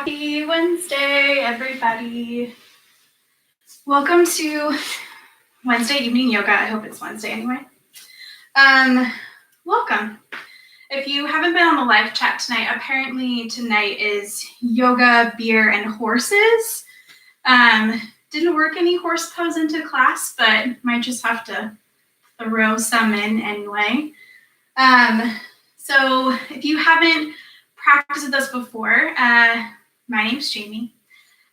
Happy Wednesday, everybody. Welcome to Wednesday evening yoga. I hope it's Wednesday anyway. Welcome. If you haven't been on the live chat tonight, apparently tonight is yoga, beer, and horses. Didn't work any horse pose into class, but might just have to throw some in anyway. So if you haven't practiced with us before, my name's Jaime,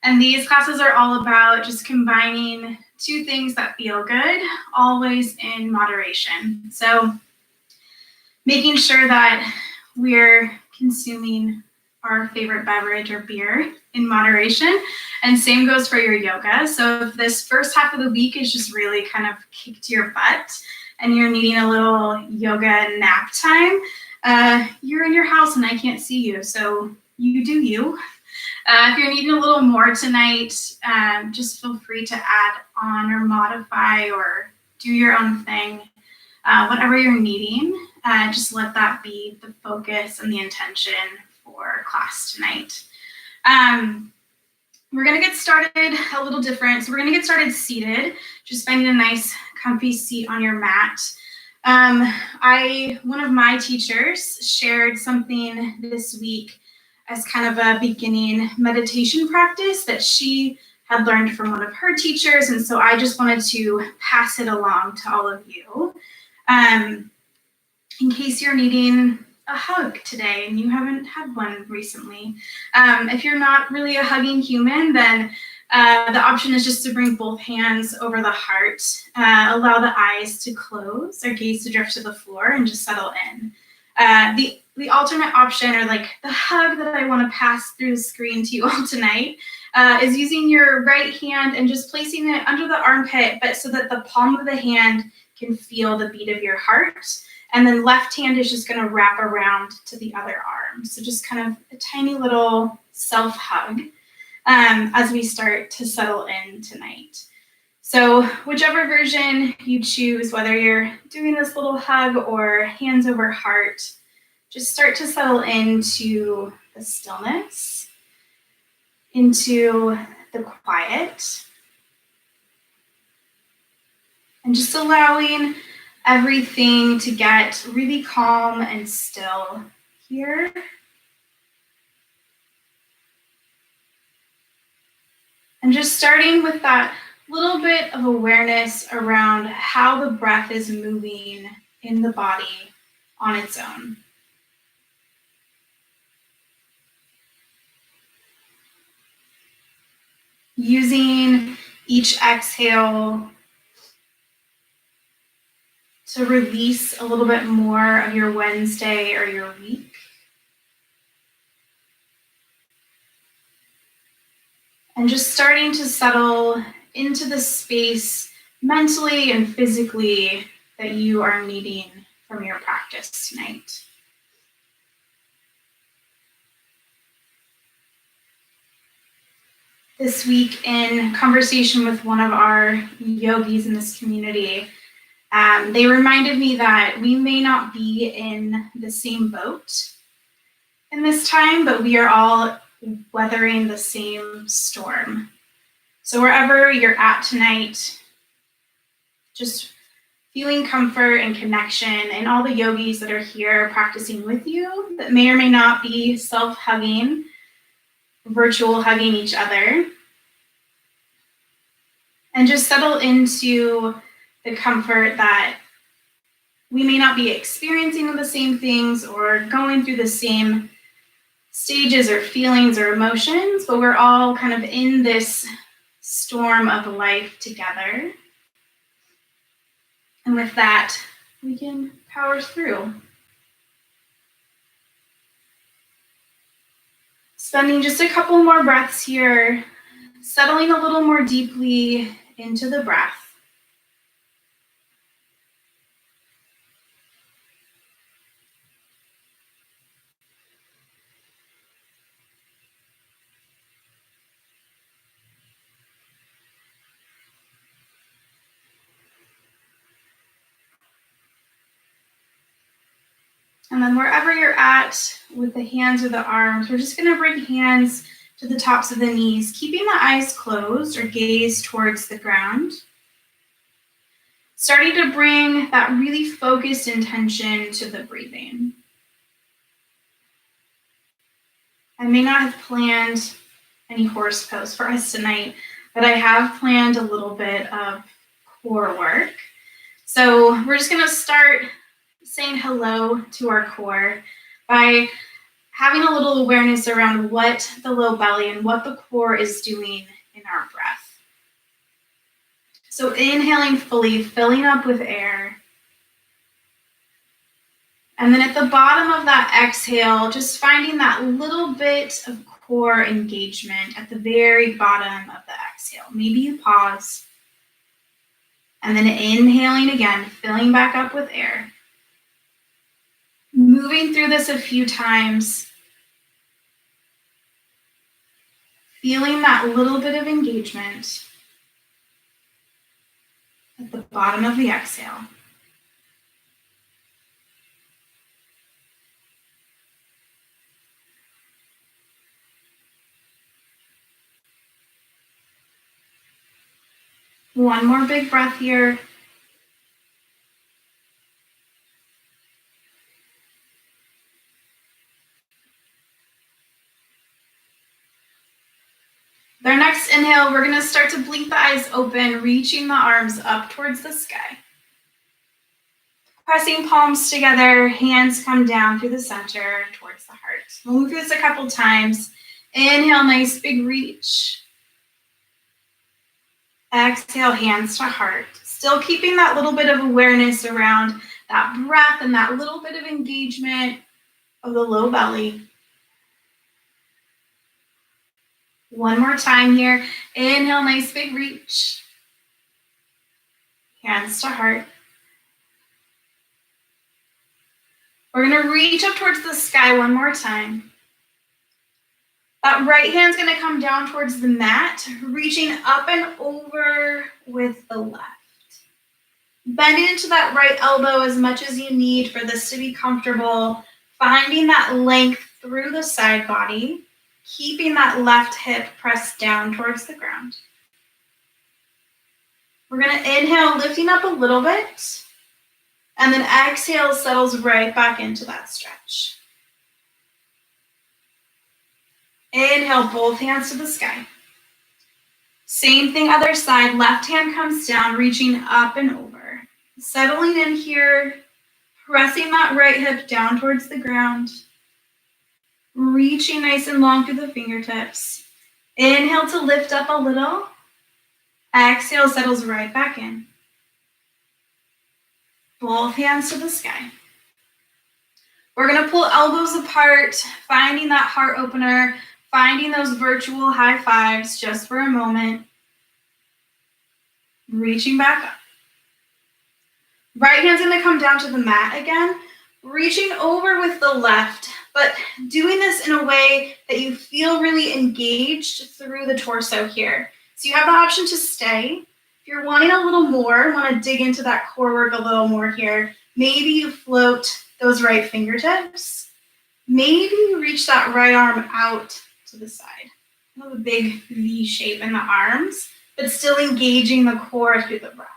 and these classes are all about just combining two things that feel good, always in moderation. So making sure that we're consuming our favorite beverage or beer in moderation, and same goes for your yoga. So if this first half of the week is just really kind of kicked your butt and you're needing a little yoga nap time, you're in your house and I can't see you, so you do you. If you're needing a little more tonight, just feel free to add on or modify or do your own thing. Whatever you're needing, just let that be the focus and the intention for class tonight. We're going to get started a little different. So we're going to get started seated, just finding a nice comfy seat on your mat. One of my teachers shared something this week as kind of a beginning meditation practice that she had learned from one of her teachers. And so I just wanted to pass it along to all of you. In case you're needing a hug today and you haven't had one recently. If you're not really a hugging human, then the option is just to bring both hands over the heart, allow the eyes to close, or gaze to drift to the floor, and just settle in. The alternate option, or like the hug that I want to pass through the screen to you all tonight, is using your right hand and just placing it under the armpit, but so that the palm of the hand can feel the beat of your heart. And then left hand is just going to wrap around to the other arm. So just kind of a tiny little self-hug as we start to settle in tonight. So whichever version you choose, whether you're doing this little hug or hands over heart, just start to settle into the stillness, into the quiet, and just allowing everything to get really calm and still here. And just starting with that little bit of awareness around how the breath is moving in the body on its own. Using each exhale to release a little bit more of your Wednesday or your week. And just starting to settle into the space mentally and physically that you are needing from your practice tonight. This week, in conversation with one of our yogis in this community, they reminded me that we may not be in the same boat in this time, but we are all weathering the same storm. So wherever you're at tonight, just feeling comfort and connection, and all the yogis that are here practicing with you that may or may not be self-hugging, virtual hugging each other, and just settle into the comfort that we may not be experiencing the same things or going through the same stages or feelings or emotions, but we're all kind of in this storm of life together. And with that, we can power through. Spending just a couple more breaths here, settling a little more deeply into the breath. And then wherever you're at with the hands or the arms, we're just going to bring hands to the tops of the knees, keeping the eyes closed or gaze towards the ground. Starting to bring that really focused intention to the breathing. I may not have planned any horse pose for us tonight, but I have planned a little bit of core work. So we're just going to start saying hello to our core by having a little awareness around what the low belly and what the core is doing in our breath. So inhaling fully, filling up with air. And then at the bottom of that exhale, just finding that little bit of core engagement at the very bottom of the exhale. Maybe you pause. And then inhaling again, filling back up with air. Moving through this a few times. Feeling that little bit of engagement at the bottom of the exhale. One more big breath here. With our next inhale, we're going to start to blink the eyes open, reaching the arms up towards the sky. Pressing palms together, hands come down through the center towards the heart. We'll move through this a couple times. Inhale, nice big reach. Exhale, hands to heart. Still keeping that little bit of awareness around that breath and that little bit of engagement of the low belly. One more time here. Inhale, nice big reach. Hands to heart. We're going to reach up towards the sky one more time. That right hand's going to come down towards the mat, reaching up and over with the left. Bending into that right elbow as much as you need for this to be comfortable. Finding that length through the side body. Keeping that left hip pressed down towards the ground. We're going to inhale, lifting up a little bit. And then exhale, settles right back into that stretch. Inhale, both hands to the sky. Same thing, other side. Left hand comes down, reaching up and over. Settling in here, pressing that right hip down towards the ground. Reaching nice and long through the fingertips. Inhale to lift up a little. Exhale, settles right back in. Both hands to the sky. We're going to pull elbows apart, finding that heart opener, finding those virtual high fives just for a moment. Reaching back up. Right hand's going to come down to the mat again, reaching over with the left, but doing this in a way that you feel really engaged through the torso here. So you have the option to stay. If you're wanting a little more, want to dig into that core work a little more here, maybe you float those right fingertips. Maybe you reach that right arm out to the side. Have a big V shape in the arms, but still engaging the core through the breath.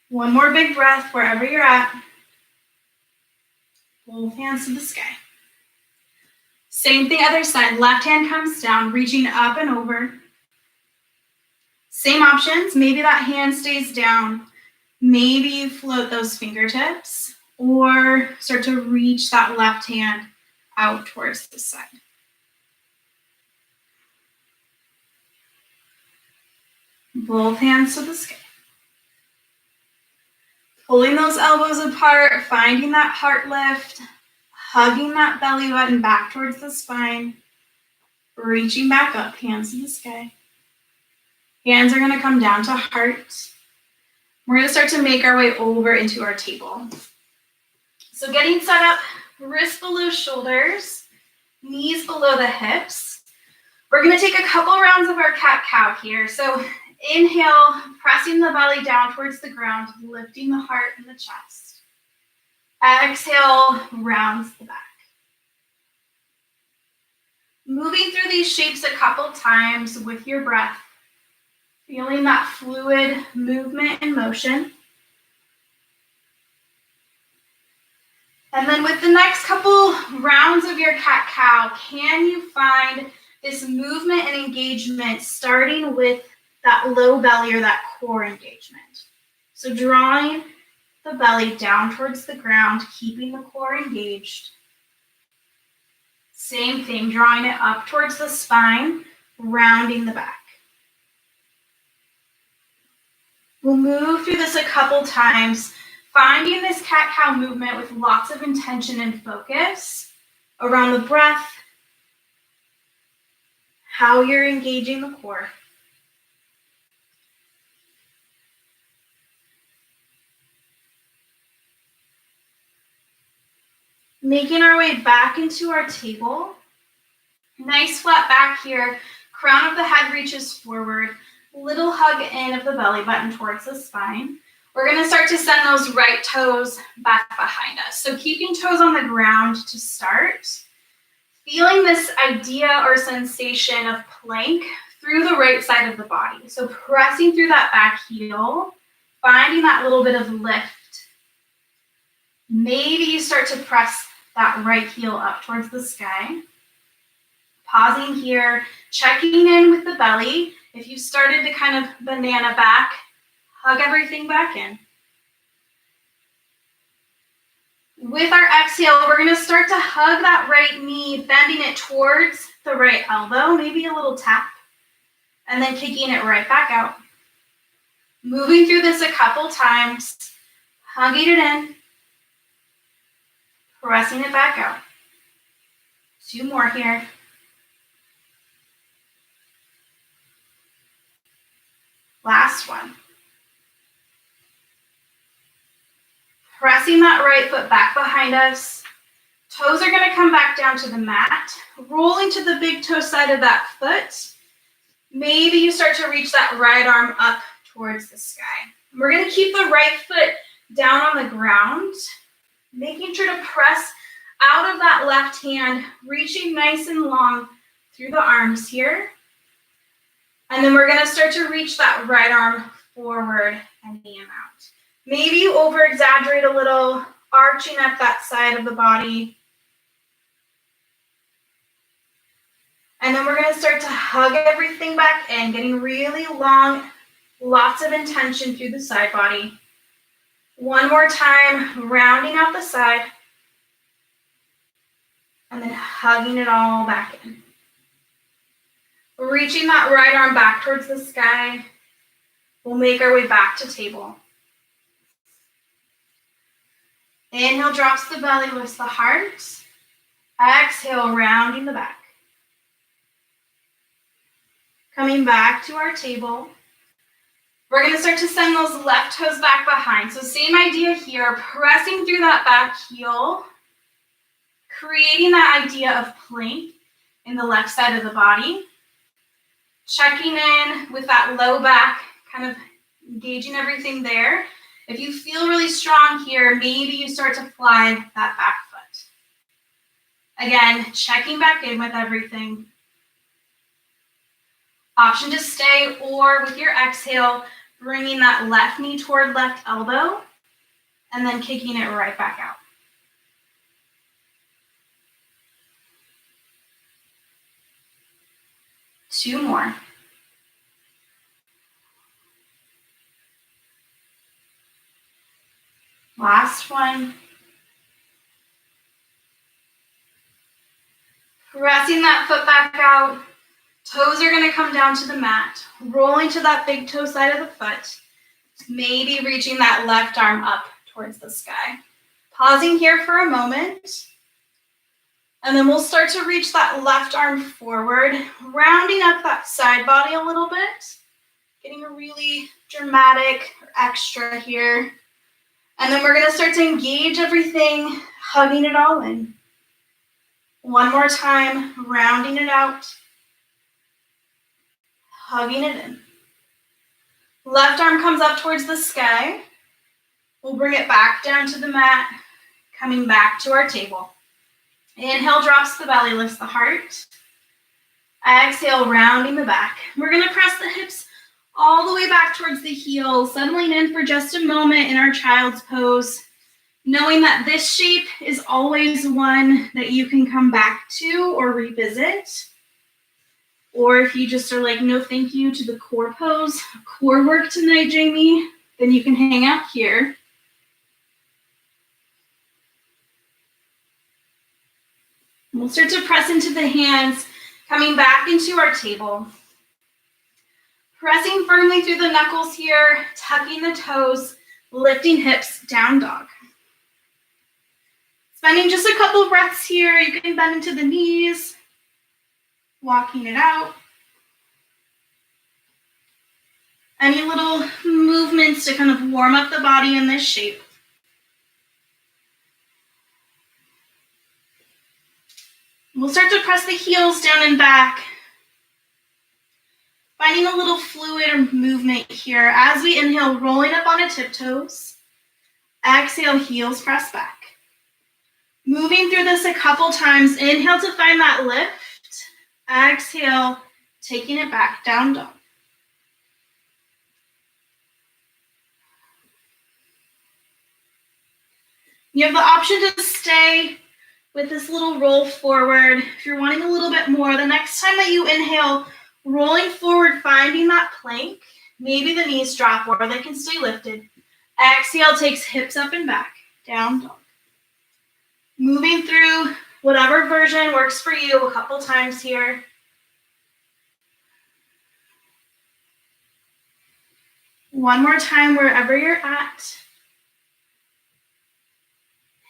One more big breath wherever you're at. Both hands to the sky. Same thing, other side. Left hand comes down, reaching up and over. Same options. Maybe that hand stays down. Maybe you float those fingertips or start to reach that left hand out towards the side. Both hands to the sky. Pulling those elbows apart, finding that heart lift, hugging that belly button back towards the spine, reaching back up, hands to the sky. Hands are going to come down to heart. We're going to start to make our way over into our table. So getting set up, wrists below shoulders, knees below the hips. We're going to take a couple rounds of our cat-cow here. So inhale, pressing the belly down towards the ground, lifting the heart and the chest. Exhale, rounds the back. Moving through these shapes a couple times with your breath, feeling that fluid movement and motion. And then with the next couple rounds of your cat-cow, can you find this movement and engagement starting with that low belly or that core engagement? So drawing the belly down towards the ground, keeping the core engaged. Same thing, drawing it up towards the spine, rounding the back. We'll move through this a couple times, finding this cat-cow movement with lots of intention and focus around the breath, how you're engaging the core. Making our way back into our table. Nice flat back here. Crown of the head reaches forward. Little hug in of the belly button towards the spine. We're going to start to send those right toes back behind us. So keeping toes on the ground to start. Feeling this idea or sensation of plank through the right side of the body. So pressing through that back heel, finding that little bit of lift. Maybe you start to press that right heel up towards the sky. Pausing here, checking in with the belly. If you started to kind of banana back, hug everything back in. With our exhale, we're going to start to hug that right knee, bending it towards the right elbow, maybe a little tap, and then kicking it right back out. Moving through this a couple times, hugging it in, pressing it back out. 2 more here. Last one. Pressing that right foot back behind us. Toes are going to come back down to the mat. Rolling to the big toe side of that foot. Maybe you start to reach that right arm up towards the sky. We're going to keep the right foot down on the ground. Making sure to press out of that left hand, reaching nice and long through the arms here. And then we're going to start to reach that right arm forward and knee out. Maybe you over-exaggerate a little, arching up that side of the body. And then we're going to start to hug everything back in, getting really long, lots of intention through the side body. One more time, rounding out the side. And then hugging it all back in. Reaching that right arm back towards the sky. We'll make our way back to table. Inhale, drops the belly, lifts the heart. Exhale, rounding the back. Coming back to our table. We're going to start to send those left toes back behind. So same idea here, pressing through that back heel, creating that idea of plank in the left side of the body. Checking in with that low back, kind of engaging everything there. If you feel really strong here, maybe you start to fly that back foot. Again, checking back in with everything. Option to stay, or with your exhale, bringing that left knee toward left elbow, and then kicking it right back out. Two more. Last one. Pressing that foot back out. Toes are going to come down to the mat. Rolling to that big toe side of the foot. Maybe reaching that left arm up towards the sky. Pausing here for a moment. And then we'll start to reach that left arm forward, rounding up that side body a little bit. Getting a really dramatic extra here. And then we're going to start to engage everything, hugging it all in. One more time, rounding it out. Hugging it in. Left arm comes up towards the sky. We'll bring it back down to the mat, coming back to our table. Inhale, drops the belly, lifts the heart. Exhale, rounding the back. We're gonna press the hips all the way back towards the heels, settling in for just a moment in our child's pose, knowing that this shape is always one that you can come back to or revisit. Or if you just are like, no thank you to the core pose, core work tonight, Jaime, then you can hang out here. We'll start to press into the hands, coming back into our table. Pressing firmly through the knuckles here, tucking the toes, lifting hips, down dog. Spending just a couple breaths here. You can bend into the knees, walking it out. Any little movements to kind of warm up the body in this shape. We'll start to press the heels down and back. Finding a little fluid or movement here. As we inhale, rolling up onto tiptoes. Exhale, heels press back. Moving through this a couple times. Inhale to find that lift. Exhale, taking it back, down dog. You have the option to stay with this little roll forward. If you're wanting a little bit more, the next time that you inhale, rolling forward, finding that plank, maybe the knees drop or they can stay lifted. Exhale takes hips up and back, down dog. Moving through whatever version works for you a couple times here. One more time wherever you're at.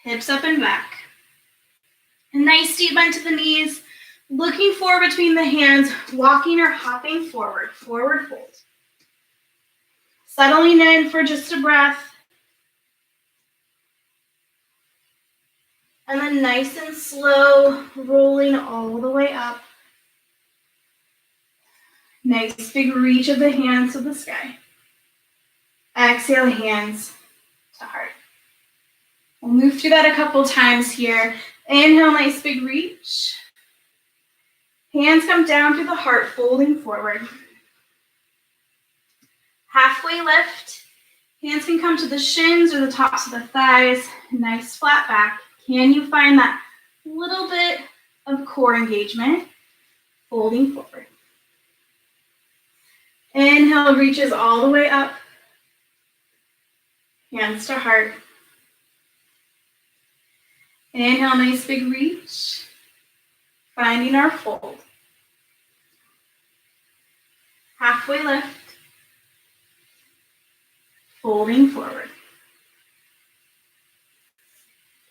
Hips up and back. A nice deep bend to the knees. Looking forward between the hands, walking or hopping forward, forward fold. Settling in for just a breath. And then nice and slow, rolling all the way up. Nice big reach of the hands to the sky. Exhale, hands to heart. We'll move through that a couple times here. Inhale, nice big reach. Hands come down through the heart, folding forward. Halfway lift. Hands can come to the shins or the tops of the thighs. Nice flat back. Can you find that little bit of core engagement? Folding forward. Inhale, reaches all the way up. Hands to heart. Inhale, nice big reach. Finding our fold. Halfway lift. Folding forward.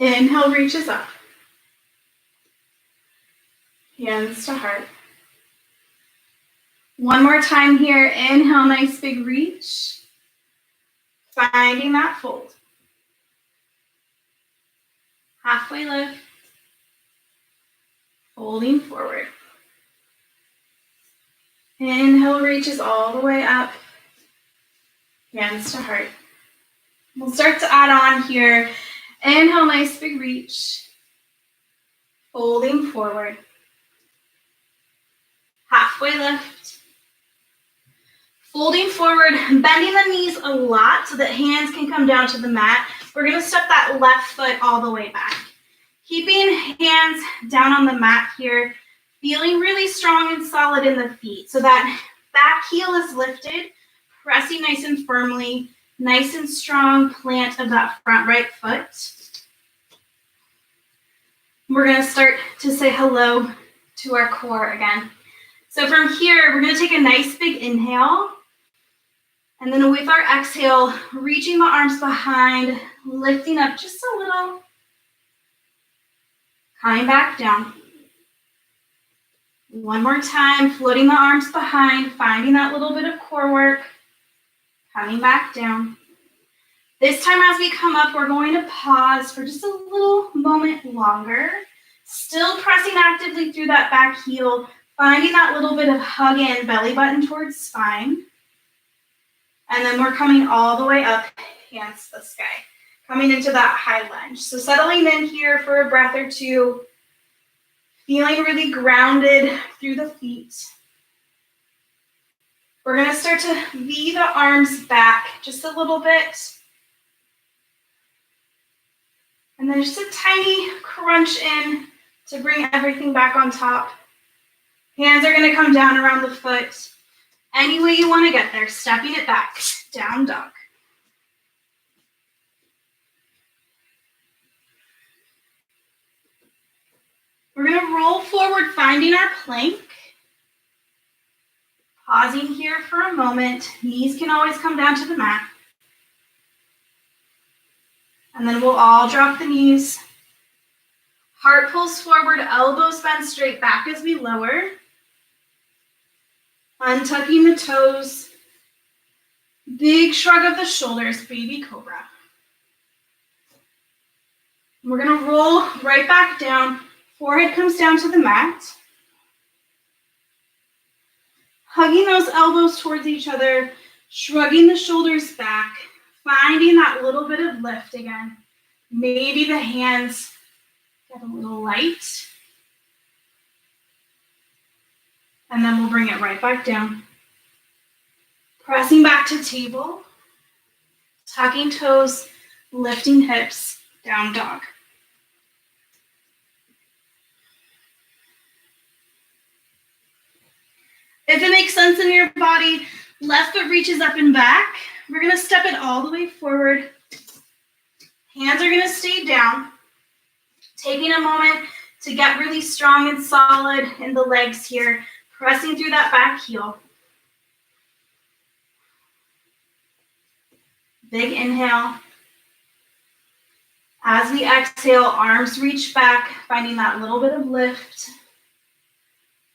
Inhale, reaches up. Hands to heart. One more time here. Inhale, nice big reach. Finding that fold. Halfway lift. Folding forward. Inhale, reaches all the way up. Hands to heart. We'll start to add on here. Inhale, nice big reach. Folding forward. Halfway lift. Folding forward, bending the knees a lot so that hands can come down to the mat. We're going to step that left foot all the way back. Keeping hands down on the mat here, feeling really strong and solid in the feet so that back heel is lifted, pressing nice and firmly, nice and strong plant of that front right foot. We're going to start to say hello to our core again. So from here, we're going to take a nice big inhale. And then with our exhale, reaching the arms behind, lifting up just a little. Coming back down. One more time, floating the arms behind, finding that little bit of core work. Coming back down. This time as we come up, we're going to pause for just a little moment longer. Still pressing actively through that back heel, finding that little bit of hug in, belly button towards spine. And then we're coming all the way up, hands to the sky. Coming into that high lunge. So settling in here for a breath or two. Feeling really grounded through the feet. We're going to start to V the arms back just a little bit. And then just a tiny crunch in to bring everything back on top. Hands are going to come down around the foot. Any way you want to get there, stepping it back, down dog. We're going to roll forward, finding our plank. Pausing here for a moment. Knees can always come down to the mat. And then we'll all drop the knees. Heart pulls forward, elbows bend straight back as we lower. Untucking the toes. Big shrug of the shoulders, baby cobra. We're going to roll right back down. Forehead comes down to the mat. Hugging those elbows towards each other, shrugging the shoulders back, finding that little bit of lift again. Maybe the hands get a little light. And then we'll bring it right back down. Pressing back to table. Tucking toes, lifting hips, down dog. If it makes sense in your body, left foot reaches up and back. We're going to step it all the way forward. Hands are going to stay down. Taking a moment to get really strong and solid in the legs here. Pressing through that back heel. Big inhale. As we exhale, arms reach back, finding that little bit of lift.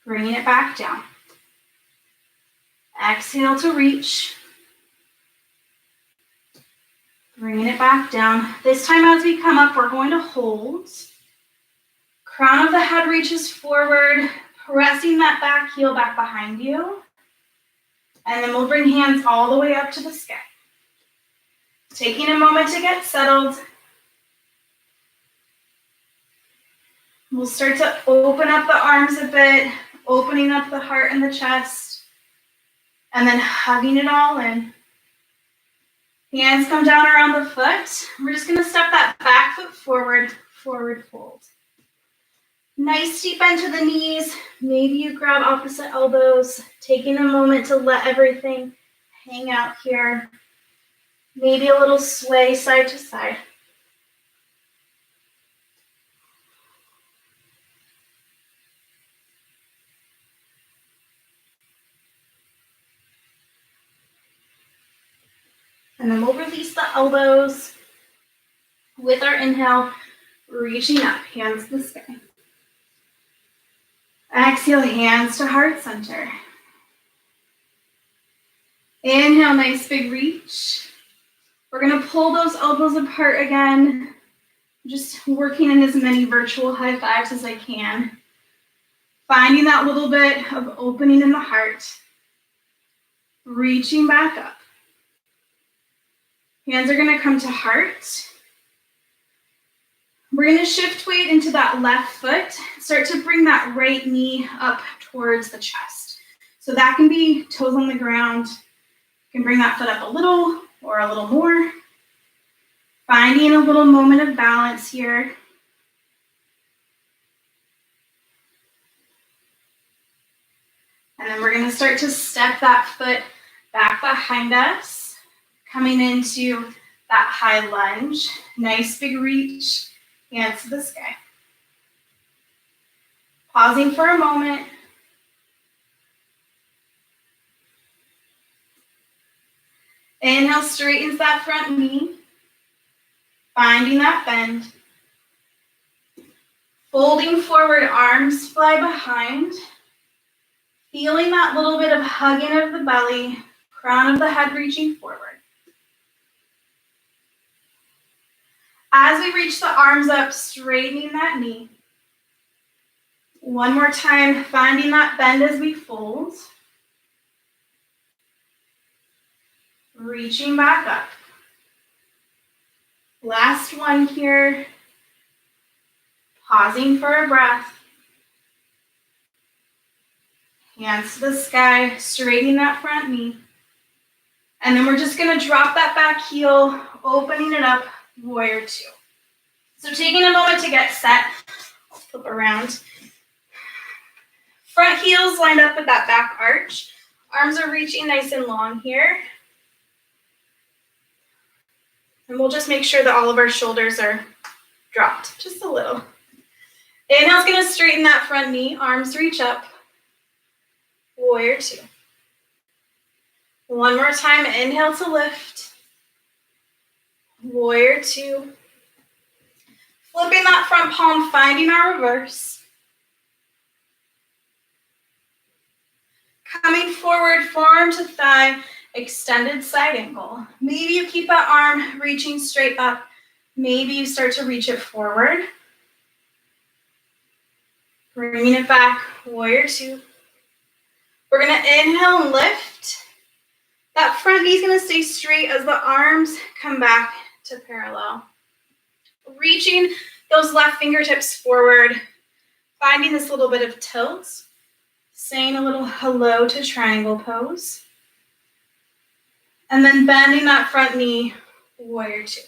Bringing it back down. Exhale to reach. Bringing it back down. This time as we come up, we're going to hold. Crown of the head reaches forward, pressing that back heel back behind you. And then we'll bring hands all the way up to the sky. Taking a moment to get settled. We'll start to open up the arms a bit, opening up the heart and the chest, and then hugging it all in. Hands come down around the foot. We're just gonna step that back foot forward, forward fold. Nice deep bend to the knees. Maybe you grab opposite elbows, taking a moment to let everything hang out here. Maybe a little sway side to side. And then we'll release the elbows with our inhale, reaching up, hands to the sky. Exhale, hands to heart center. Inhale, nice big reach. We're gonna pull those elbows apart again, just working in as many virtual high fives as I can. Finding that little bit of opening in the heart. Reaching back up. Hands are gonna come to heart. We're gonna shift weight into that left foot. Start to bring that right knee up towards the chest. So that can be toes on the ground. You can bring that foot up a little or a little more. Finding a little moment of balance here. And then we're gonna start to step that foot back behind us, coming into that high lunge. Nice big reach, hands to the sky. Pausing for a moment. Inhale, straightens that front knee. Finding that bend. Folding forward, arms fly behind. Feeling that little bit of hugging of the belly, crown of the head reaching forward. As we reach the arms up, straightening that knee. One more time, finding that bend as we fold. Reaching back up. Last one here. Pausing for a breath. Hands to the sky, straightening that front knee. And then we're just gonna drop that back heel, opening it up, warrior two. So taking a moment to get set, I'll flip around. Front heels lined up with that back arch. Arms are reaching nice and long here. And we'll just make sure that all of our shoulders are dropped, just a little. Inhale's gonna straighten that front knee, arms reach up, warrior two. One more time, inhale to lift, warrior two. Flipping that front palm, finding our reverse. Coming forward, forearm to thigh, extended side angle. Maybe you keep that arm reaching straight up. Maybe you start to reach it forward. Bringing it back, warrior two. We're gonna inhale and lift. That front knee is gonna stay straight as the arms come back to parallel. Reaching those left fingertips forward, finding this little bit of tilt. Saying a little hello to triangle pose. And then bending that front knee, warrior two.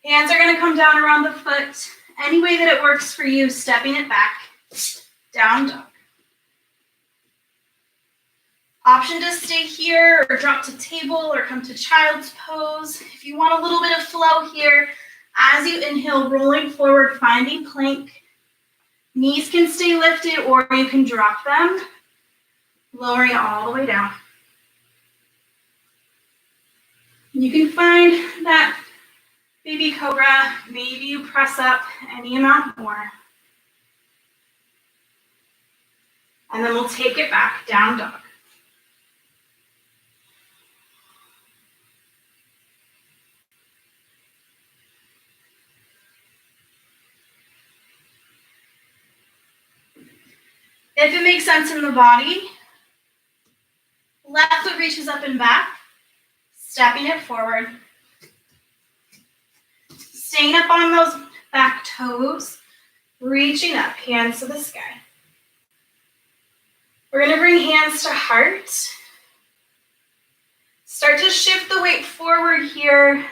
Hands are gonna come down around the foot. Any way that it works for you, stepping it back, down dog. Option to stay here or drop to table or come to child's pose. If you want a little bit of flow here, as you inhale, rolling forward, finding plank. Knees can stay lifted or you can drop them, lowering it all the way down. You can find that baby cobra, maybe you press up any amount more. And then we'll take it back, down dog. If it makes sense in the body, left foot reaches up and back, stepping it forward. Staying up on those back toes, reaching up, hands to the sky. We're gonna bring hands to heart. Start to shift the weight forward here,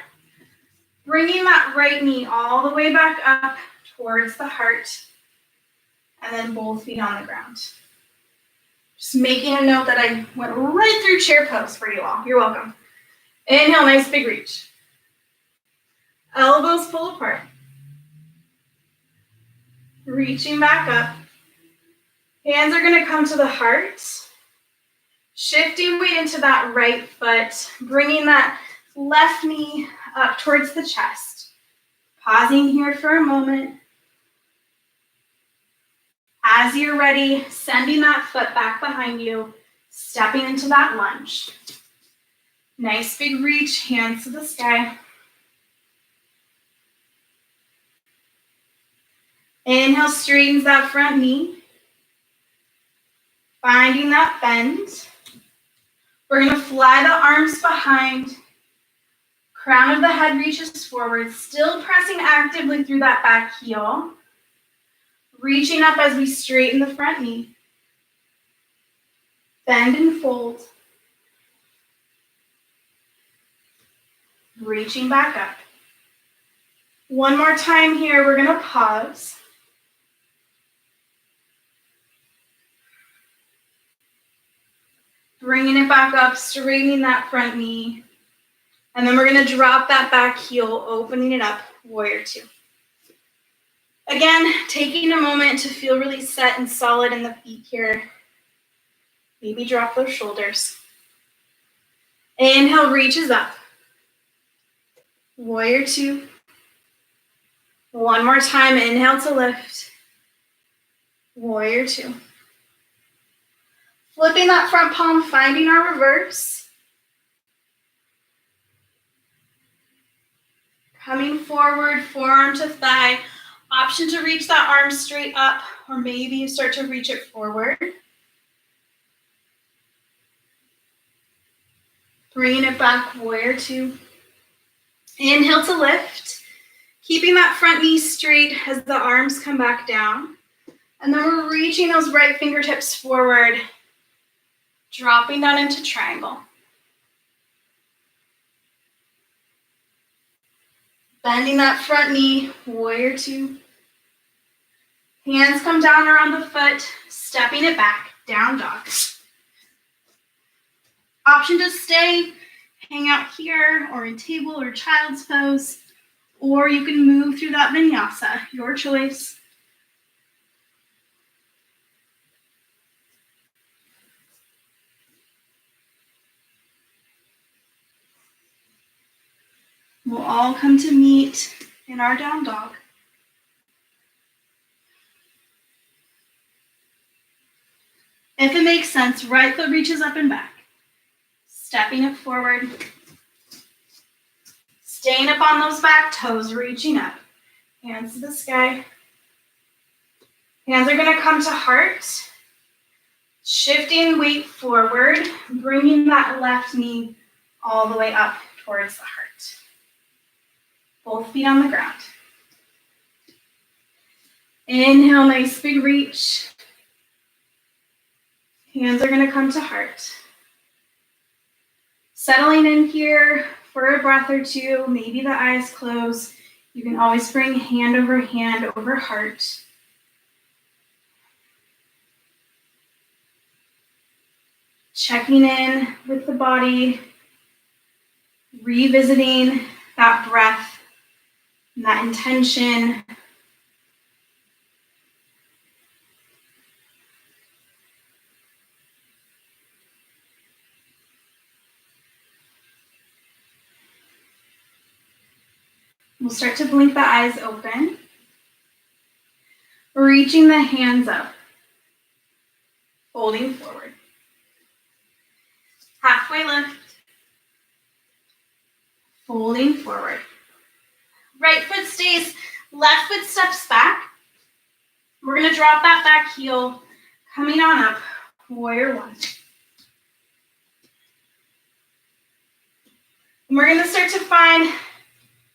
bringing that right knee all the way back up towards the heart. And then both feet on the ground. Just making a note that I went right through chair pose for you all. You're welcome. Inhale, nice big reach. Elbows pull apart. Reaching back up. Hands are gonna come to the heart. Shifting weight into that right foot, bringing that left knee up towards the chest. Pausing here for a moment. As you're ready, sending that foot back behind you, stepping into that lunge. Nice big reach, hands to the sky. Inhale, straightens that front knee. Finding that bend. We're gonna fly the arms behind. Crown of the head reaches forward, still pressing actively through that back heel. Reaching up as we straighten the front knee. Bend and fold. Reaching back up. One more time here, we're gonna pause. Bringing it back up, straightening that front knee. And then we're gonna drop that back heel, opening it up, warrior two. Again, taking a moment to feel really set and solid in the feet here. Maybe drop those shoulders. Inhale, reaches up. Warrior two. One more time, inhale to lift. Warrior two. Flipping that front palm, finding our reverse. Coming forward, forearm to thigh. Option to reach that arm straight up, or maybe you start to reach it forward. Bringing it back, warrior two. Inhale to lift. Keeping that front knee straight as the arms come back down. And then we're reaching those right fingertips forward, dropping down into triangle. Bending that front knee, warrior two. Hands come down around the foot, stepping it back, down dog. Option to stay, hang out here, or in table or child's pose, or you can move through that vinyasa, your choice. We'll all come to meet in our down dog. If it makes sense, right foot reaches up and back. Stepping it forward. Staying up on those back toes, reaching up. Hands to the sky. Hands are going to come to heart. Shifting weight forward, bringing that left knee all the way up towards the heart. Both feet on the ground. Inhale, nice big reach. Hands are going to come to heart. Settling in here for a breath or two, maybe the eyes close. You can always bring hand over heart. Checking in with the body, revisiting that breath, and that intention. We'll start to blink the eyes open, reaching the hands up, folding forward. Halfway lift, folding forward. Right foot stays, left foot steps back. We're going to drop that back heel, coming on up, warrior one. And we're going to start to find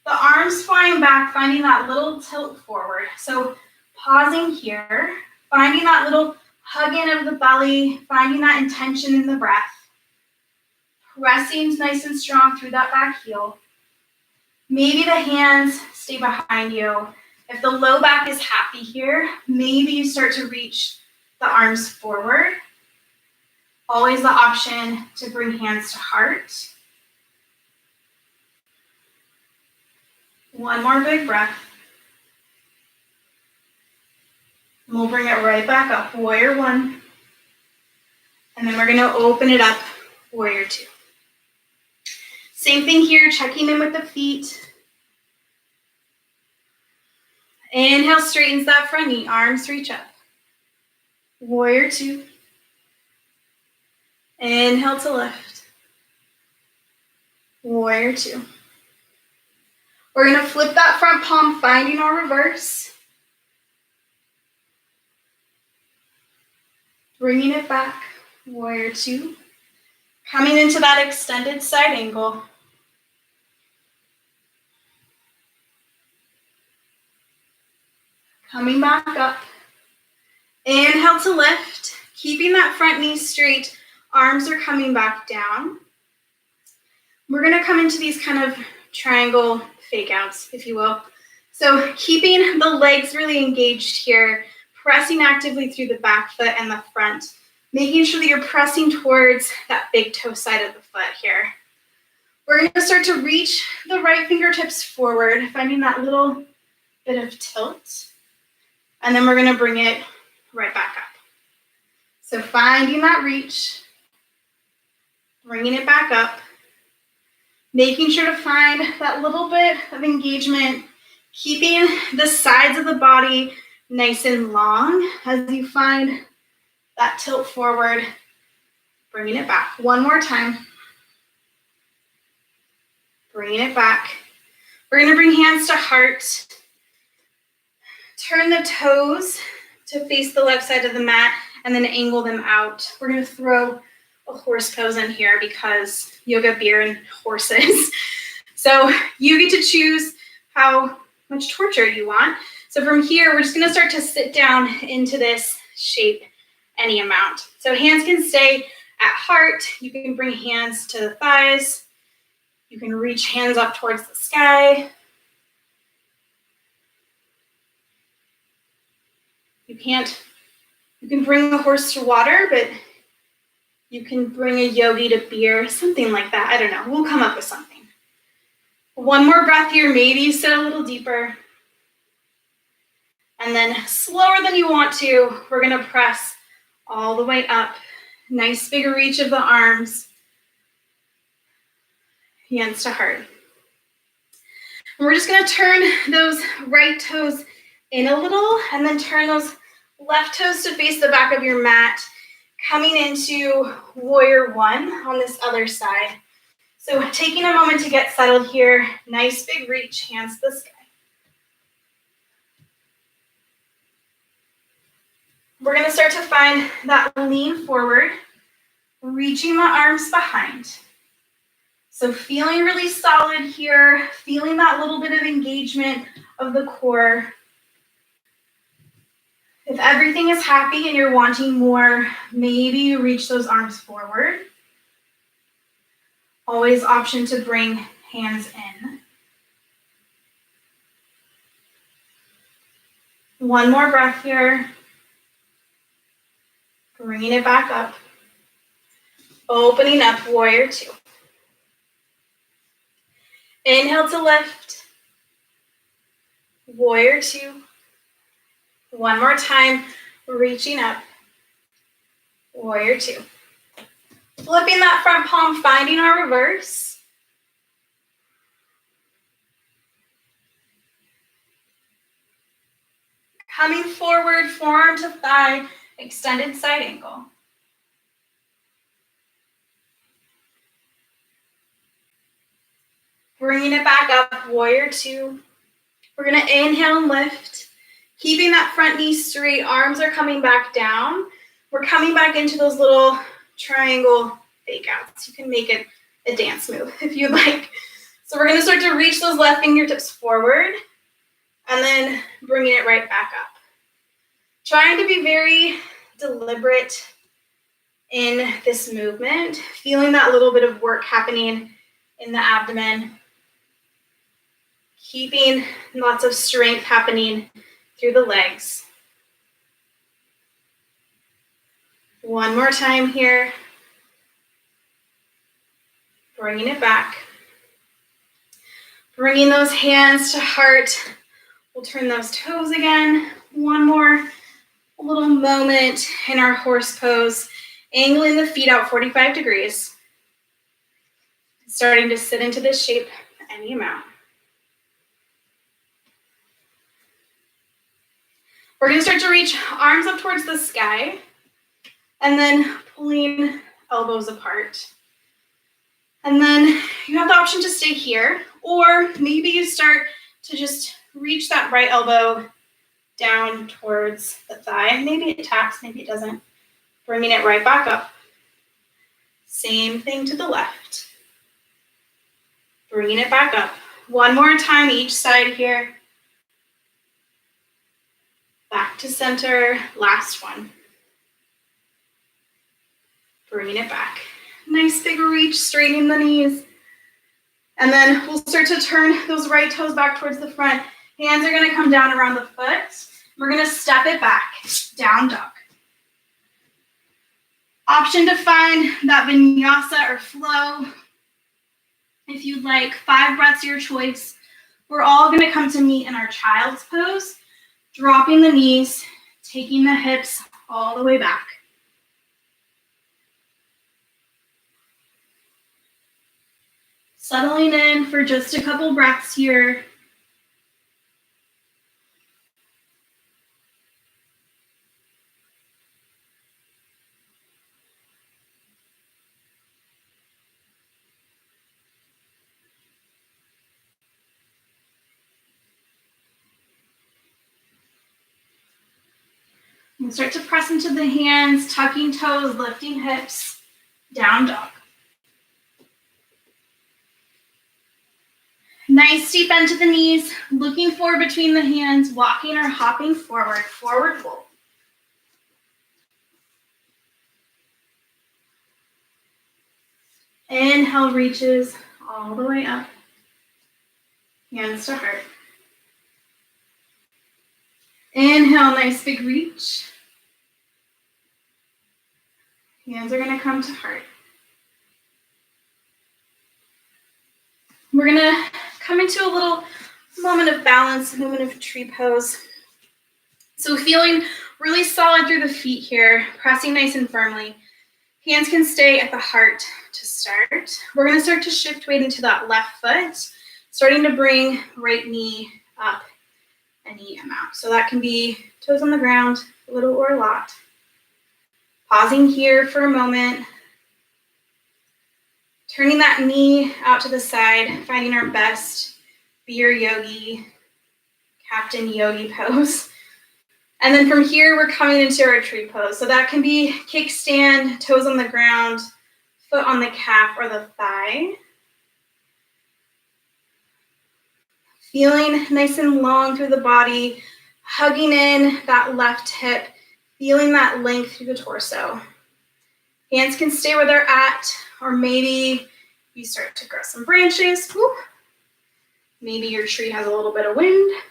the arms flying back, finding that little tilt forward. So pausing here, finding that little hug in of the belly, finding that intention in the breath. Pressing nice and strong through that back heel. Maybe the hands stay behind you. If the low back is happy here, maybe you start to reach the arms forward. Always the option to bring hands to heart. One more big breath. And we'll bring it right back up, warrior one. And then we're going to open it up, warrior two. Same thing here, checking in with the feet. Inhale, straightens that front knee, arms reach up. Warrior two. Inhale to lift. Warrior two. We're going to flip that front palm, finding our reverse. Bringing it back, warrior two. Coming into that extended side angle. Coming back up. Inhale to lift. Keeping that front knee straight. Arms are coming back down. We're going to come into these kind of triangle fake outs, if you will. So keeping the legs really engaged here, pressing actively through the back foot and the front, making sure that you're pressing towards that big toe side of the foot here. We're going to start to reach the right fingertips forward, finding that little bit of tilt. And then we're going to bring it right back up. So finding that reach, bringing it back up, making sure to find that little bit of engagement, keeping the sides of the body nice and long as you find that tilt forward, bringing it back. One more time. Bringing it back. We're going to bring hands to heart. Turn the toes to face the left side of the mat and then angle them out. We're going to throw a horse pose in here because yoga, beer, and horses. So you get to choose how much torture you want. So from here, we're just gonna start to sit down into this shape any amount. So hands can stay at heart. You can bring hands to the thighs. You can reach hands up towards the sky. You can bring the horse to water, but you can bring a yogi to beer, something like that. I don't know, we'll come up with something. One more breath here, maybe you sit a little deeper. And then slower than you want to, we're gonna press all the way up. Nice big reach of the arms. Hands to heart. And we're just gonna turn those right toes in a little and then turn those left toes to face the back of your mat, coming into warrior one on this other side. So taking a moment to get settled here, nice big reach, hands to the sky. We're gonna start to find that lean forward, reaching the arms behind. So feeling really solid here, feeling that little bit of engagement of the core. If everything is happy and you're wanting more, maybe you reach those arms forward. Always option to bring hands in. One more breath here. Bringing it back up. Opening up, warrior two. Inhale to lift. Warrior two. One more time, reaching up. Warrior two. Flipping that front palm, finding our reverse. Coming forward, forearm to thigh, extended side angle. Bringing it back up, warrior two. We're gonna inhale and lift. Keeping that front knee straight, arms are coming back down. We're coming back into those little triangle fake outs. You can make it a dance move if you'd like. So we're gonna start to reach those left fingertips forward and then bringing it right back up. Trying to be very deliberate in this movement, feeling that little bit of work happening in the abdomen, keeping lots of strength happening through the legs. One more time here. Bringing it back. Bringing those hands to heart. We'll turn those toes again. One more little moment in our horse pose. Angling the feet out 45 degrees. Starting to sit into this shape any amount. We're going to start to reach arms up towards the sky and then pulling elbows apart. And then you have the option to stay here, or maybe you start to just reach that right elbow down towards the thigh. Maybe it taps, maybe it doesn't. Bringing it right back up. Same thing to the left. Bringing it back up. One more time each side here. Back to center, last one. Bringing it back. Nice big reach, straightening the knees. And then we'll start to turn those right toes back towards the front. Hands are gonna come down around the foot. We're gonna step it back, down dog. Option to find that vinyasa or flow. If you'd like, 5 breaths your choice. We're all gonna come to meet in our child's pose, dropping the knees, taking the hips all the way back. Settling in for just a couple breaths here. And start to press into the hands, tucking toes, lifting hips, down dog. Nice deep bend to the knees, looking forward between the hands, walking or hopping forward, forward fold. Inhale, reaches all the way up. Hands to heart. Inhale, nice big reach. Hands are going to come to heart. We're going to come into a little moment of balance, moment of tree pose. So feeling really solid through the feet here, pressing nice and firmly. Hands can stay at the heart to start. We're going to start to shift weight into that left foot, starting to bring right knee up any amount. So that can be toes on the ground, a little or a lot. Pausing here for a moment. Turning that knee out to the side, finding our best beer yogi, captain yogi pose. And then from here, we're coming into our tree pose. So that can be kickstand, toes on the ground, foot on the calf or the thigh. Feeling nice and long through the body, hugging in that left hip, feeling that length through the torso. Hands can stay where they're at, or maybe you start to grow some branches. Woo. Maybe your tree has a little bit of wind.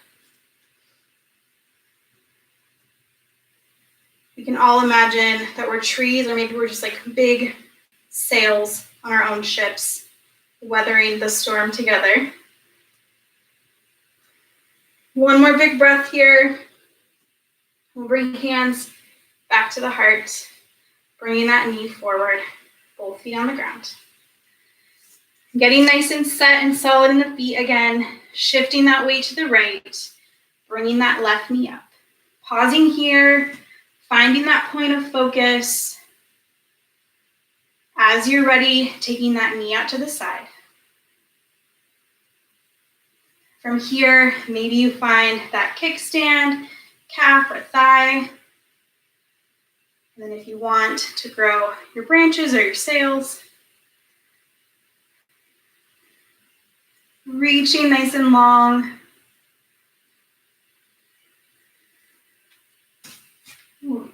We can all imagine that we're trees, or maybe we're just like big sails on our own ships, weathering the storm together. One more big breath here. We'll bring hands back to the heart, bringing that knee forward, both feet on the ground. Getting nice and set and solid in the feet again, shifting that weight to the right, bringing that left knee up. Pausing here, finding that point of focus. As you're ready, taking that knee out to the side. From here, maybe you find that kickstand, calf or thigh. And then if you want to grow your branches or your sails, reaching nice and long. Ooh,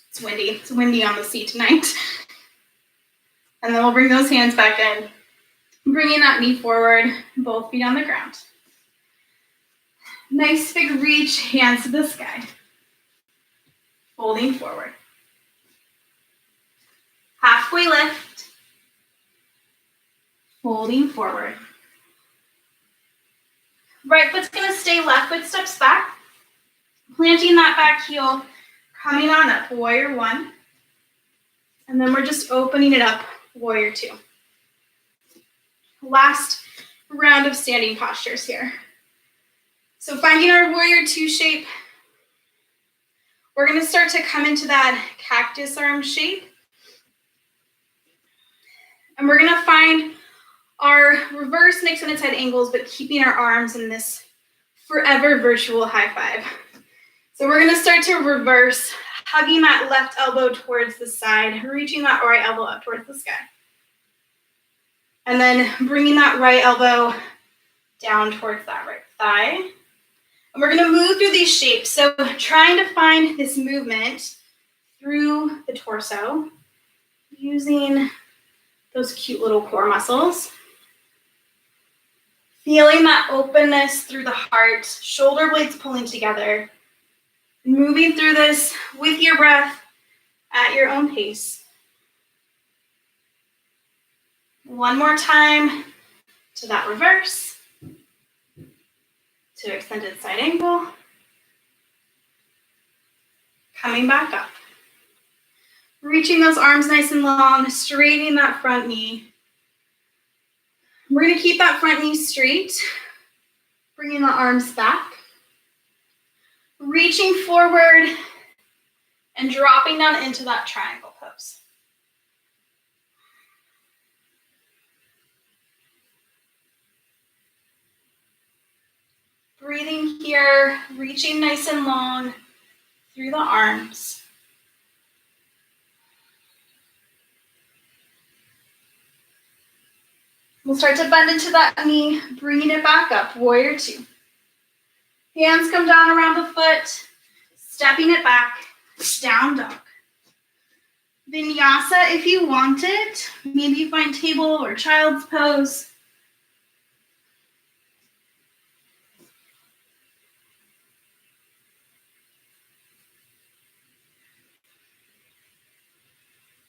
it's windy. It's windy on the sea tonight. And then we'll bring those hands back in, bringing that knee forward, both feet on the ground. Nice big reach, hands to the sky. Folding forward. Halfway lift. Folding forward. Right foot's going to stay, left foot steps back. Planting that back heel, coming on up, warrior one. And then we're just opening it up, warrior two. Last round of standing postures here. So finding our warrior two shape, we're going to start to come into that cactus arm shape. And we're going to find our reverse neck to head angles, but keeping our arms in this forever virtual high five. So we're going to start to reverse, hugging that left elbow towards the side, reaching that right elbow up towards the sky. And then bringing that right elbow down towards that right thigh. And we're going to move through these shapes. So trying to find this movement through the torso, using those cute little core muscles. Feeling that openness through the heart, shoulder blades pulling together. Moving through this with your breath at your own pace. One more time to that reverse, to extended side angle. Coming back up. Reaching those arms nice and long, straightening that front knee. We're going to keep that front knee straight, bringing the arms back. Reaching forward and dropping down into that triangle pose. Breathing here, reaching nice and long through the arms. We'll start to bend into that knee, bringing it back up, warrior two. Hands come down around the foot, stepping it back, down dog. Vinyasa if you want it. Maybe you find table or child's pose.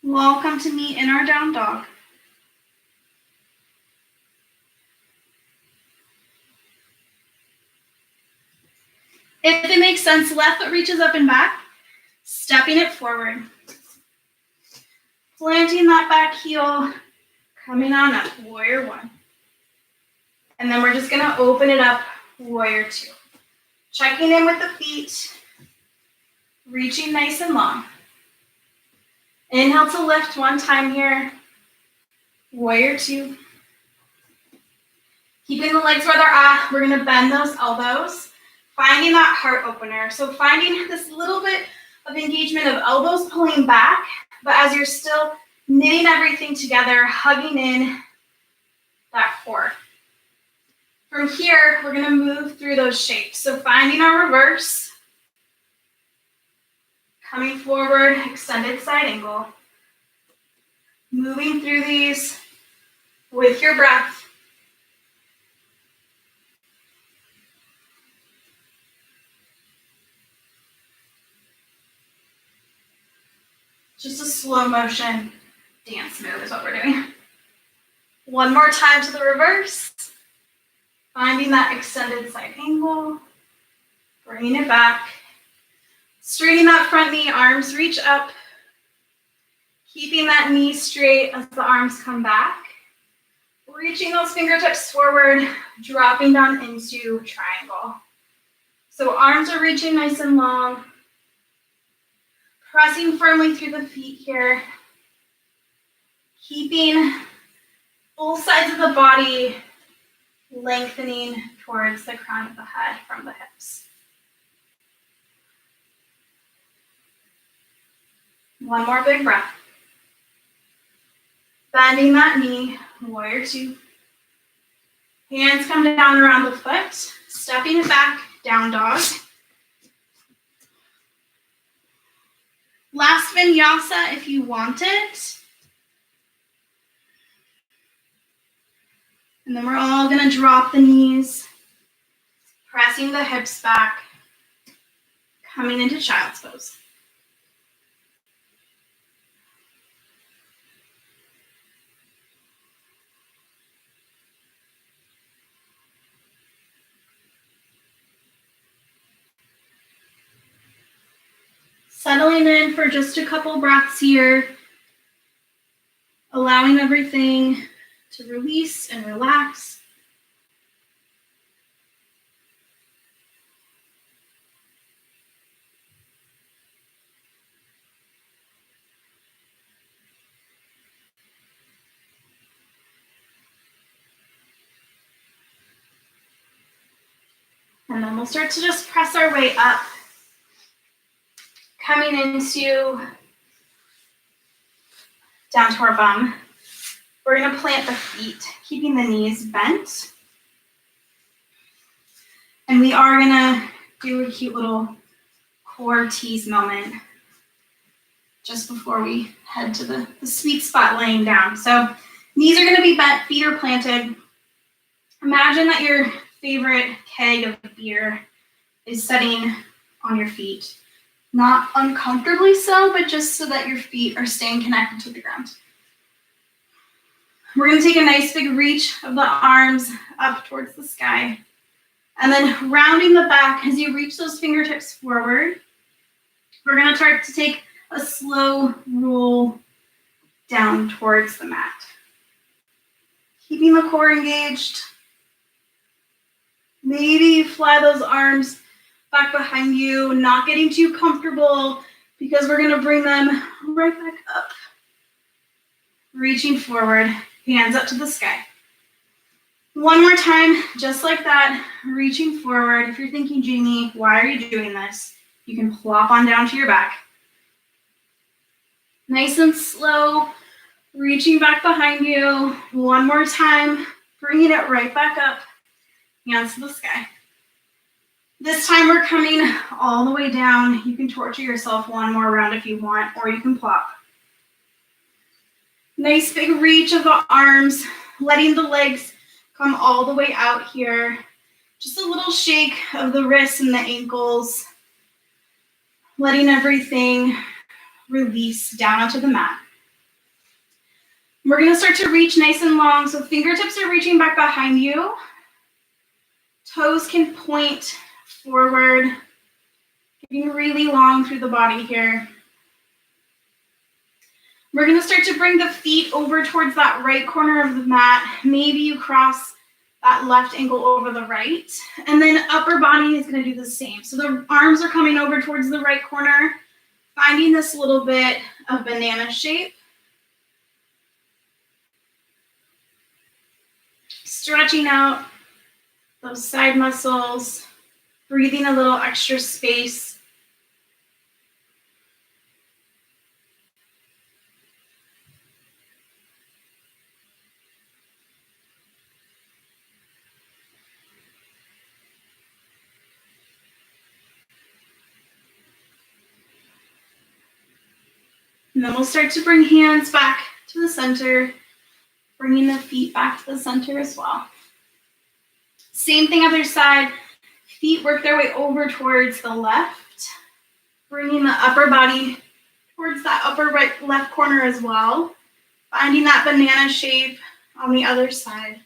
We'll all come to meet in our down dog. If it makes sense, left foot reaches up and back, stepping it forward. Planting that back heel, coming on up, warrior one. And then we're just gonna open it up, warrior two. Checking in with the feet, reaching nice and long. Inhale to lift one time here, warrior two. Keeping the legs where they're at, we're gonna bend those elbows, finding that heart opener. So finding this little bit of engagement of elbows pulling back, but as you're still knitting everything together, hugging in that core. From here, we're gonna move through those shapes. So finding our reverse, coming forward, extended side angle. Moving through these with your breath. Just a slow motion dance move is what we're doing. One more time to the reverse. Finding that extended side angle. Bringing it back. Straightening that front knee, arms reach up. Keeping that knee straight as the arms come back. Reaching those fingertips forward, dropping down into triangle. So arms are reaching nice and long. Pressing firmly through the feet here. Keeping both sides of the body lengthening towards the crown of the head from the hips. One more big breath. Bending that knee, warrior two. Hands come down around the foot, stepping it back, down dog. Last vinyasa if you want it. And then we're all gonna drop the knees, pressing the hips back, coming into child's pose. Settling in for just a couple breaths here, allowing everything to release and relax. And then we'll start to just press our way up. Coming into down to our bum. We're gonna plant the feet, keeping the knees bent. And we are gonna do a cute little core tease moment just before we head to the sweet spot laying down. So knees are gonna be bent, feet are planted. Imagine that your favorite keg of beer is sitting on your feet. Not uncomfortably so, but just so that your feet are staying connected to the ground. We're gonna take a nice big reach of the arms up towards the sky. And then rounding the back as you reach those fingertips forward, we're gonna start to take a slow roll down towards the mat. Keeping the core engaged. Maybe you fly those arms back behind you, not getting too comfortable because we're gonna bring them right back up. Reaching forward, hands up to the sky. One more time, just like that, reaching forward. If you're thinking, Jaime, why are you doing this? You can plop on down to your back. Nice and slow, Reaching back behind you. One more time. Bringing it right back up. Hands to the sky. This time we're coming all the way down. You can torture yourself one more round if you want, or you can plop. Nice big reach of the arms, letting the legs come all the way out here. Just a little shake of the wrists and the ankles, letting everything release down onto the mat. We're going to start to reach nice and long, so fingertips are reaching back behind you. Toes can point forward, getting really long through the body here. We're going to start to bring the feet over towards that right corner of the mat. Maybe you cross that left ankle over the right. And then upper body is going to do the same. So the arms are coming over towards the right corner, finding this little bit of banana shape. Stretching out those side muscles, breathing a little extra space. And then we'll start to bring hands back to the center, bringing the feet back to the center as well. Same thing other side. Feet work their way over towards the left, bringing the upper body towards that upper right left corner as well, finding that banana shape on the other side.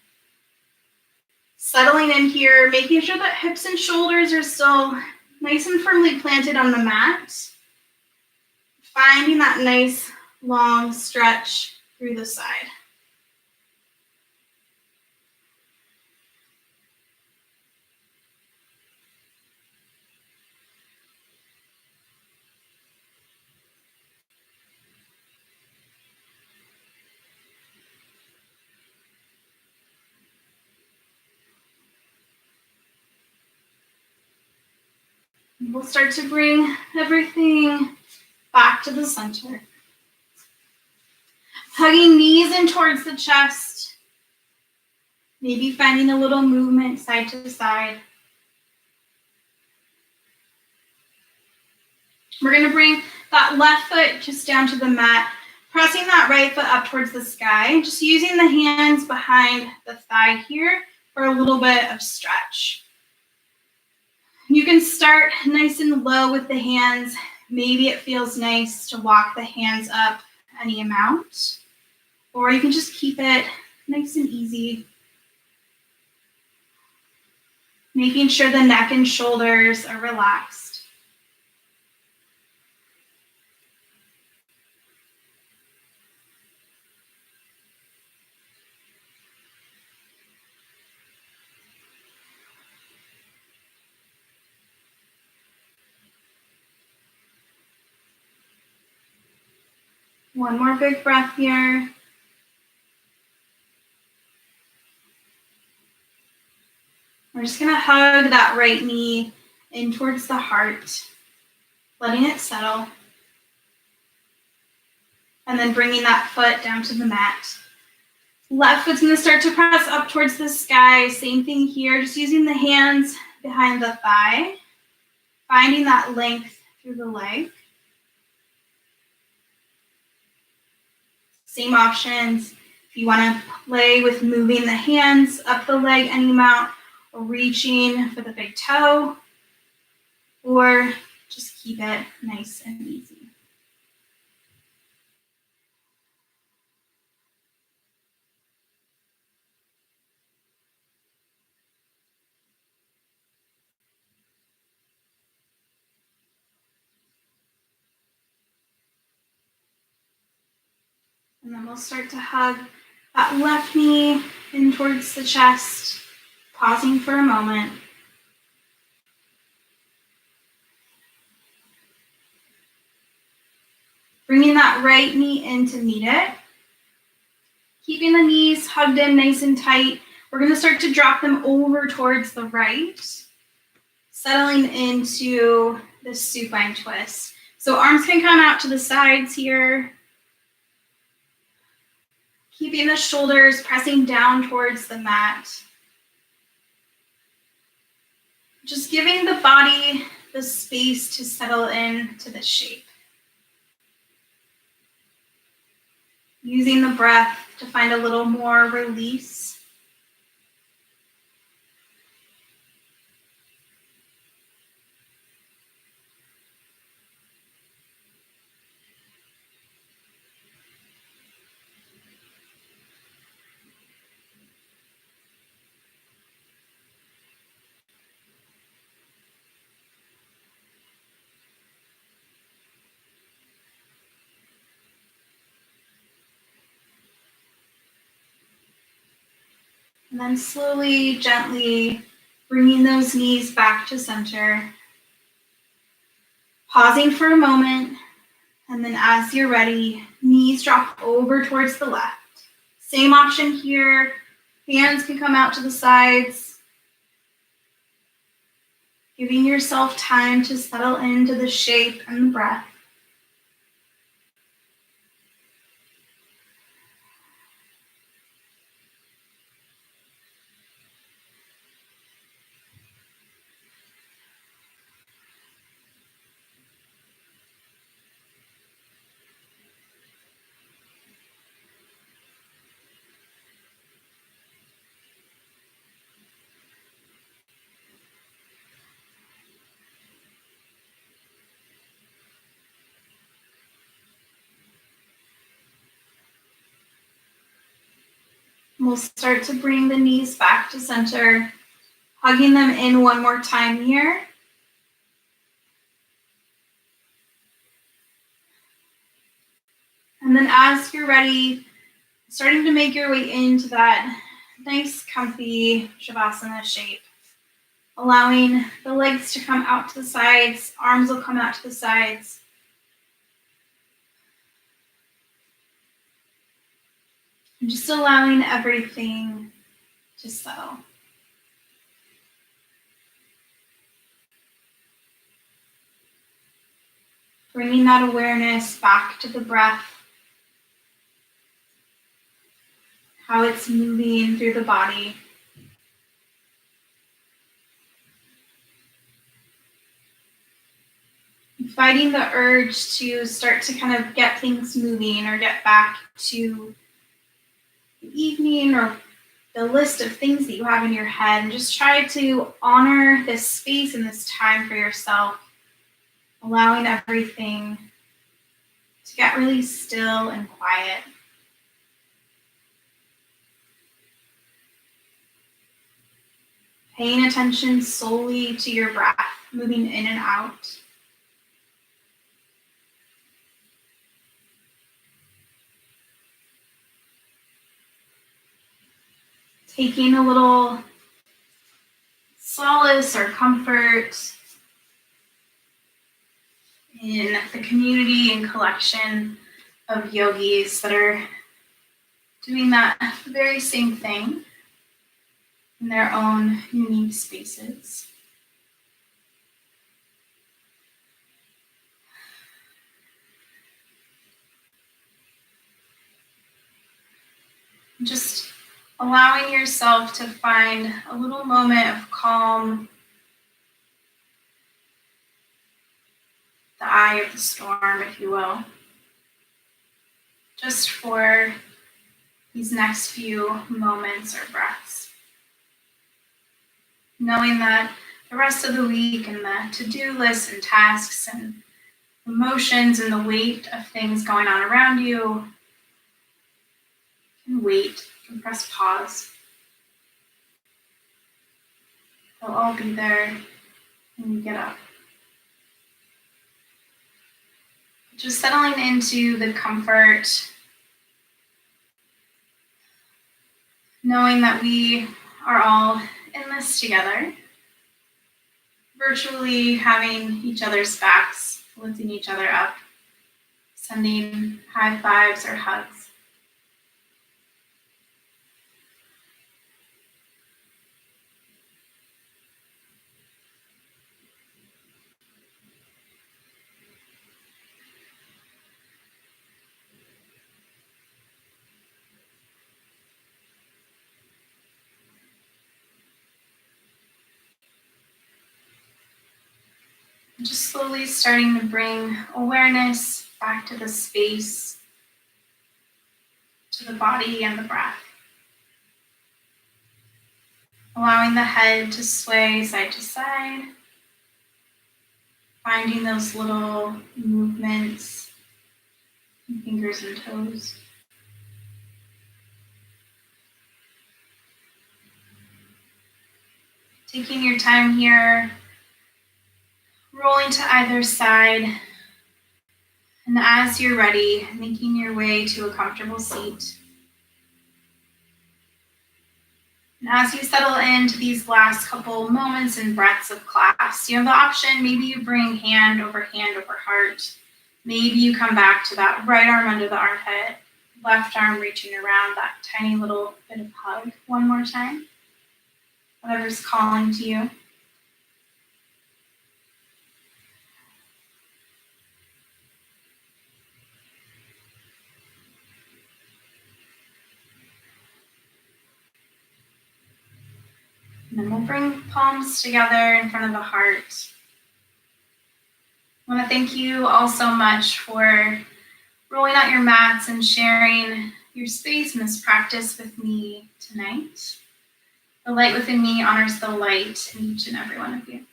Settling in here, making sure that hips and shoulders are still nice and firmly planted on the mat. Finding that nice long stretch through the side. We'll start to bring everything back to the center. Hugging knees in towards the chest. Maybe finding a little movement side to side. We're going to bring that left foot just down to the mat, pressing that right foot up towards the sky, just using the hands behind the thigh here for a little bit of stretch. You can start nice and low with the hands. Maybe it feels nice to walk the hands up any amount, or you can just keep it nice and easy. Making sure the neck and shoulders are relaxed. One more big breath here. We're just going to hug that right knee in towards the heart, letting it settle. And then bringing that foot down to the mat. Left foot's going to start to press up towards the sky. Same thing here, just using the hands behind the thigh, finding that length through the leg. Same options. If you want to play with moving the hands up the leg any amount, or reaching for the big toe, or just keep it nice and easy. And then we'll start to hug that left knee in towards the chest, pausing for a moment. Bringing that right knee in to meet it. Keeping the knees hugged in nice and tight. We're going to start to drop them over towards the right, settling into the supine twist. So arms can come out to the sides here. Keeping the shoulders pressing down towards the mat. Just giving the body the space to settle into the shape. Using the breath to find a little more release. And then slowly, gently bringing those knees back to center. Pausing for a moment, and then as you're ready, knees drop over towards the left. Same option here. Hands can come out to the sides. Giving yourself time to settle into the shape and the breath. We'll start to bring the knees back to center, hugging them in one more time here. And then as you're ready, starting to make your way into that nice, comfy Shavasana shape. Allowing the legs to come out to the sides, arms will come out to the sides. And just allowing everything to settle. Bringing that awareness back to the breath, how it's moving through the body. Fighting the urge to start to kind of get things moving or get back to the evening or the list of things that you have in your head, and just try to honor this space and this time for yourself, allowing everything to get really still and quiet. Paying attention solely to your breath, moving in and out. Taking a little solace or comfort in the community and collection of yogis that are doing that very same thing in their own unique spaces. Just allowing yourself to find a little moment of calm, the eye of the storm, if you will, just for these next few moments or breaths. Knowing that the rest of the week and the to-do lists and tasks and emotions and the weight of things going on around you can wait, can press pause. They'll all be there when you get up. Just settling into the comfort, knowing that we are all in this together, virtually having each other's backs, lifting each other up, sending high fives or hugs. Just slowly starting to bring awareness back to the space, to the body and the breath. Allowing the head to sway side to side. Finding those little movements in fingers and toes. Taking your time here, rolling to either side, and as you're ready, making your way to a comfortable seat. And as you settle into these last couple moments and breaths of class, you have the option, maybe you bring hand over heart. Maybe you come back to that right arm under the armpit, left arm reaching around, that tiny little bit of hug one more time. Whatever's calling to you. And then we'll bring palms together in front of the heart. I want to thank you all so much for rolling out your mats and sharing your space in this practice with me tonight. The light within me honors the light in each and every one of you.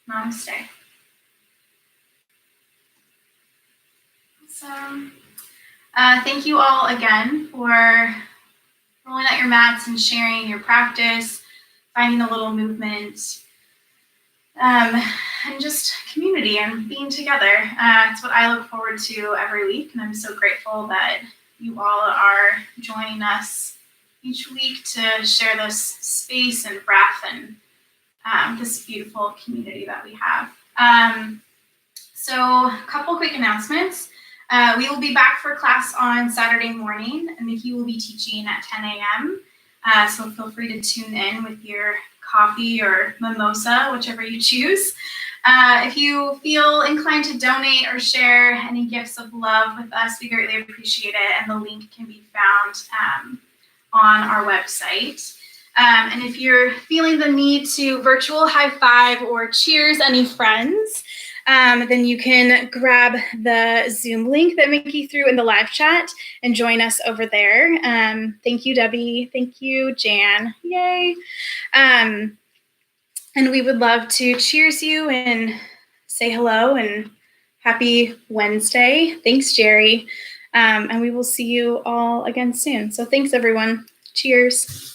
Namaste. So, thank you all again for rolling out your mats and sharing your practice, finding a little movement, and just community and being together. It's what I look forward to every week, and I'm so grateful that you all are joining us each week to share this space and breath and this beautiful community that we have. So a couple quick announcements. We will be back for class on Saturday morning, and Mickey will be teaching at 10 a.m. So feel free to tune in with your coffee or mimosa, whichever you choose. If you feel inclined to donate or share any gifts of love with us, we greatly appreciate it, and the link can be found on our website. And if you're feeling the need to virtual high five or cheers any friends, then you can grab the Zoom link that Mickey threw in the live chat and join us over there. Thank you, Debbie. Thank you, Jan. Yay. And we would love to cheers you and say hello and happy Wednesday. Thanks, Jerry. And we will see you all again soon. So thanks, everyone. Cheers.